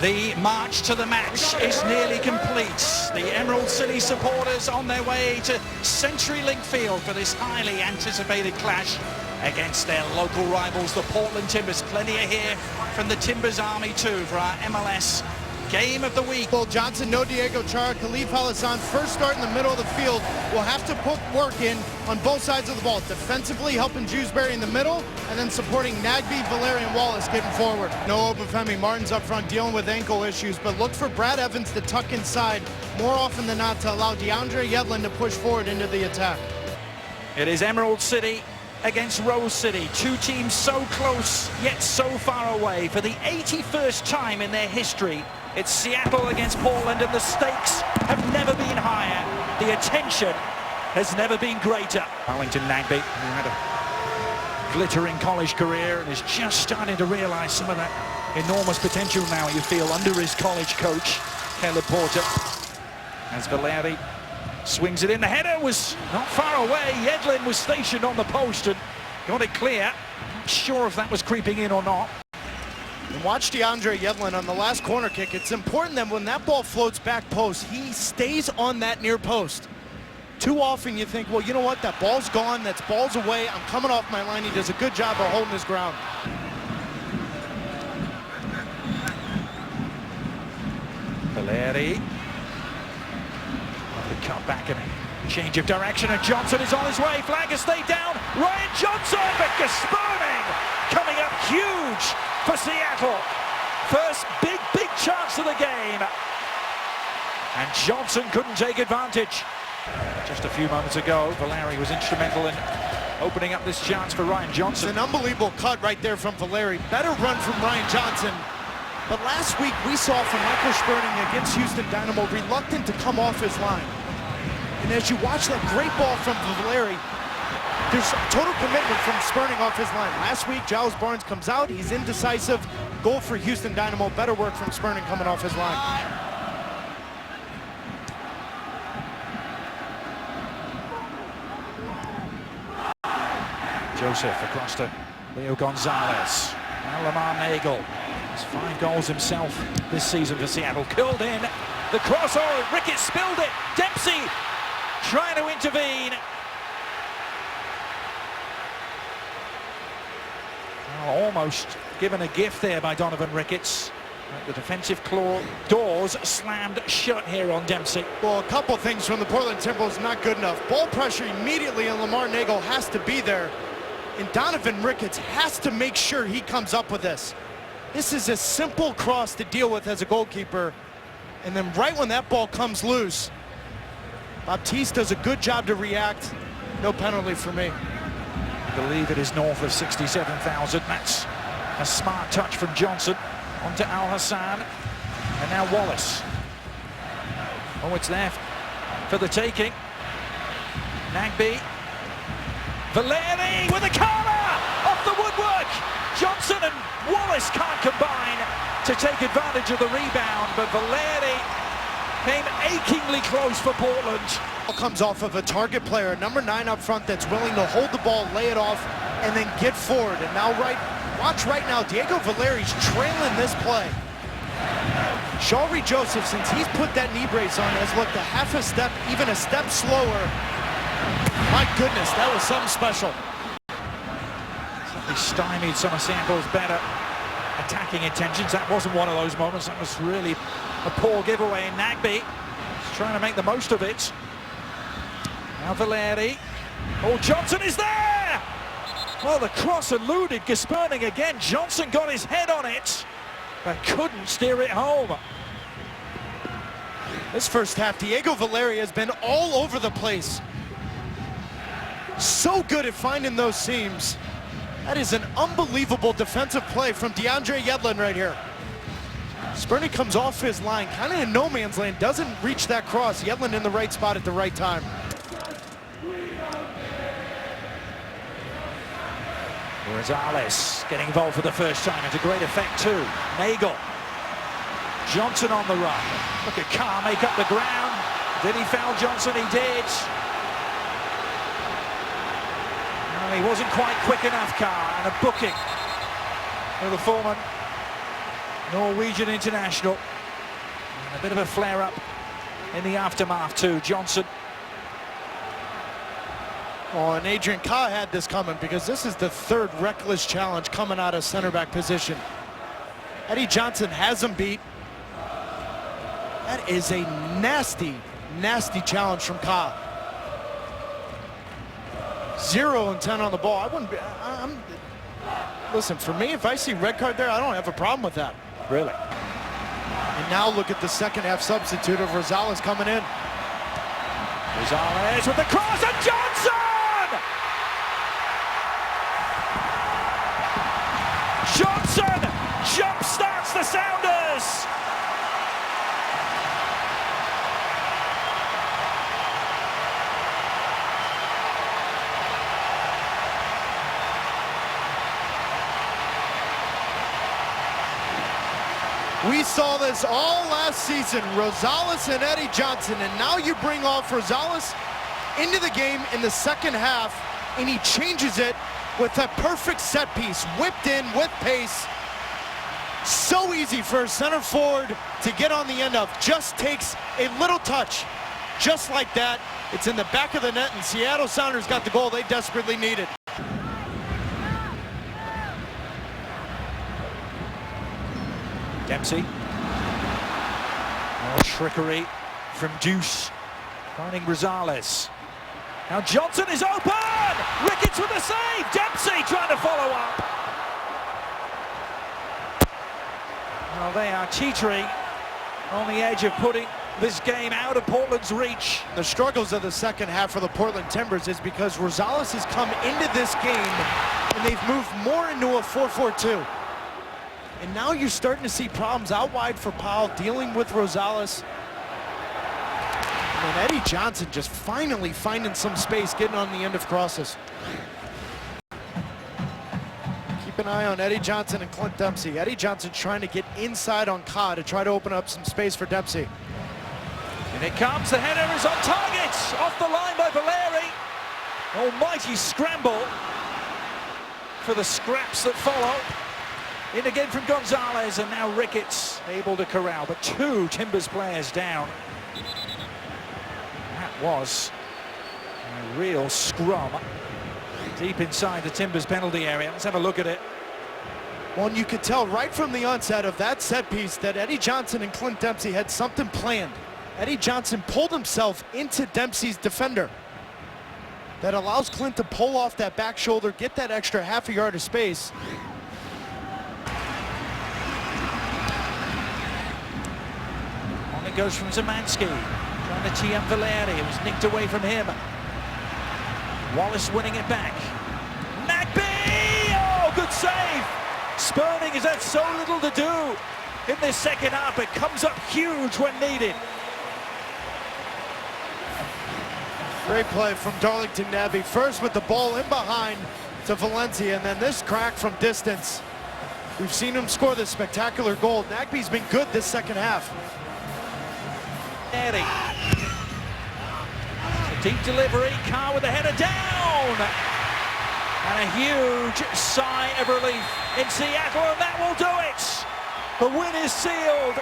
The march to the match is nearly complete. The Emerald City supporters on their way to CenturyLink Field for this highly anticipated clash against their local rivals, the Portland Timbers. Plenty are here from the Timbers Army too for our MLS Game of the Week. Well, Johnson, no Diego Chara, Khalif Al-Hassan, first start in the middle of the field. Will have to put work in on both sides of the ball. Defensively helping Jewsbury in the middle, and then supporting Nagbe, Valeri, and Wallace getting forward. No Obafemi Martin's up front dealing with ankle issues, but look for Brad Evans to tuck inside more often than not to allow DeAndre Yedlin to push forward into the attack. It is Emerald City against Rose City. Two teams so close, yet so far away. For the 81st time in their history, it's Seattle against Portland, and the stakes have never been higher. The attention has never been greater. Arlington Nagbe, who had a glittering college career and is just starting to realize some of that enormous potential now, you feel, under his college coach, Caleb Porter. As Valeri swings it in, the header was not far away. Yedlin was stationed on the post and got it clear. Not sure if that was creeping in or not. And watch DeAndre Yedlin on the last corner kick. It's important that when that ball floats back post, he stays on that near post. Too often you think, well, you know what, that ball's gone, that's ball's away, I'm coming off my line. He does a good job of holding his ground. Valeri. The cut back and a change of direction, and Johnson is on his way. Flag has stayed down. Ryan Johnson, but Gasperning coming up huge for Seattle. First big chance of the game. And Johnson couldn't take advantage. Just a few moments ago, Valeri was instrumental in opening up this chance for Ryan Johnson. It's an unbelievable cut right there from Valeri. Better run from Ryan Johnson. But last week we saw from Michael Sperning against Houston Dynamo reluctant to come off his line. And as you watch that great ball from Valeri, there's total commitment from Sperning off his line. Last week, Giles Barnes comes out, he's indecisive. Goal for Houston Dynamo, better work from Sperning coming off his line. Joseph across to Leo Gonzalez. Now Lamar Nagel. He's 5 goals himself this season for Seattle. Curled in. The cross, oh, Ricketts spilled it. Dempsey trying to intervene. Oh, almost given a gift there by Donovan Ricketts. The defensive doors slammed shut here on Dempsey. Well, a couple things from the Portland Timbers, not good enough. Ball pressure immediately, and Lamar Nagel has to be there. And Donovan Ricketts has to make sure he comes up with this. This is a simple cross to deal with as a goalkeeper. And then right when that ball comes loose, Baptiste does a good job to react. No penalty for me. I believe it is north of 67,000. That's a smart touch from Johnson. Onto Al-Hassan. And now Wallace. Oh, it's there for the taking. Nagbe. Valeri with a corner off the woodwork. Johnson and Wallace can't combine to take advantage of the rebound, but Valeri came achingly close for Portland. Comes off of a target player, number 9 up front, that's willing to hold the ball, lay it off, and then get forward. And now watch right now, Diego Valeri's trailing this play. Shawry Joseph, since he's put that knee brace on, has looked a half a step, even a step slower. My goodness, that was something special. He stymied some of Seattle's better attacking intentions. That wasn't one of those moments. That was really a poor giveaway. Nagbe is trying to make the most of it. Now Valeri. Oh, Johnson is there! Well, the cross eluded Gasperning again. Johnson got his head on it, but couldn't steer it home. This first half, Diego Valeri has been all over the place. So good at finding those seams. That is an unbelievable defensive play from DeAndre Yedlin right here. Sperning comes off his line, kind of in no man's land, doesn't reach that cross. Yedlin in the right spot at the right time. Rosales getting involved for the first time, and to great effect too. Nagel. Johnson on the run. Look at Carr make up the ground. Did he foul Johnson? He did. No, he wasn't quite quick enough, Carr, and a booking for the foreman Norwegian international. And a bit of a flare-up in the aftermath too. Johnson. Oh, and Adrian Ka had this coming because this is the third reckless challenge coming out of center back position. Eddie Johnson has him beat. That is a nasty, nasty challenge from Ka. 0 and 10 on the ball. I wouldn't be, listen, for me, if I see red card there, I don't have a problem with that. Really? And now look at the second half substitute of Rosales coming in. Rosales with the cross, and Johnson! Johnson jump starts the Sounders. We saw this all last season, Rosales and Eddie Johnson, and now you bring off Rosales into the game in the second half, and he changes it with a perfect set piece, whipped in with pace. So easy for a center forward to get on the end of. Just takes a little touch, just like that. It's in the back of the net, and Seattle Sounders got the goal they desperately needed. Dempsey. More trickery from Deuce, finding Rosales. Now Johnson is open! Ricketts with a save! Dempsey trying to follow up. Well, they are teetering on the edge of putting this game out of Portland's reach. The struggles of the second half for the Portland Timbers is because Rosales has come into this game and they've moved more into a 4-4-2. And now you're starting to see problems out wide for Powell, dealing with Rosales. And Eddie Johnson just finally finding some space, getting on the end of crosses. Keep an eye on Eddie Johnson and Clint Dempsey. Eddie Johnson trying to get inside on Ka to try to open up some space for Dempsey. And it comes, the header is on target, off the line by Valeri. Almighty scramble for the scraps that follow. In again from Gonzalez, and now Ricketts able to corral, but two Timbers players down. That was a real scrum deep inside the Timbers penalty area. Let's have a look at it. Well, and you could tell right from the onset of that set piece that Eddie Johnson and Clint Dempsey had something planned. Eddie Johnson pulled himself into Dempsey's defender. That allows Clint to pull off that back shoulder, get that extra half a yard of space. On it goes from Zemanski, trying to tee up Valeri. It was nicked away from him. Wallace winning it back. Nagby! Oh, good save! Sperling has had so little to do in this second half. It comes up huge when needed. Great play from Darlington Nagby. First with the ball in behind to Valencia, and then this crack from distance. We've seen him score this spectacular goal. Nagby's been good this second half. Eddie. A deep delivery, Ka with the header down. And a huge sigh of relief in Seattle, and that will do it. The win is sealed.